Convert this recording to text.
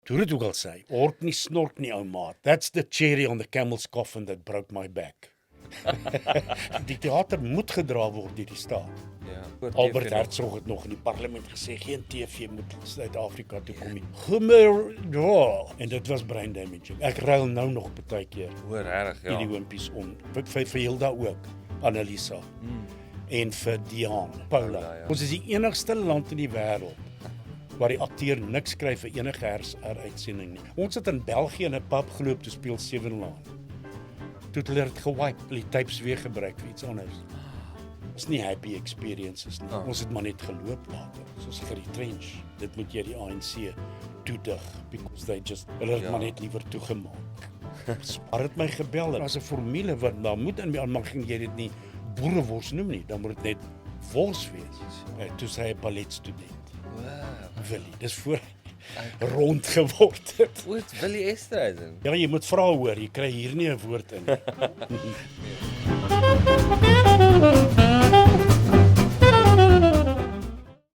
Hoe dit ook al sê, ork nie snork nie, ou maat. That's the cherry on the camel's coffin that broke my back. Die teater moet gedra word deur die staat. Ja, Albert Hertzog het nog in die parlement gesê geen TV moet Suid-Afrika toe kom nie. Gemmer, en dit was brain damaging. Ek ruil nou nog baie keer Hoor, regtig, ja. die Olympies om. Vir Hilda ook, Annalisa. En vir Diane, Paula. Ja. Ons is die enigste land in die wêreld waar die akteur niks skryf vir enige heruitsending nie. Ons het in België in 'n pub geloop te speel Sevenlaan. Toe het hulle dit gewipe, die tapes weer gebruik vir iets anders. Is nie happy experiences nie. Ons het maar net geloop later, soos vir die trench. Dit moet jy die ANC toedig, because they just, hulle het maar net liewer toegemaak. Spar het my gebel, daar was 'n formule wat daar moet in, maar ging jy dit nie boerewors noem nie, dan moet dit net wors wees. Toe sê hy 'n balletstudent. Willie, dis voor rond geword het. O, dit Willie Esterhuizen. Ja, jy moet vra hoor, jy kry hier nie 'n woord in nie.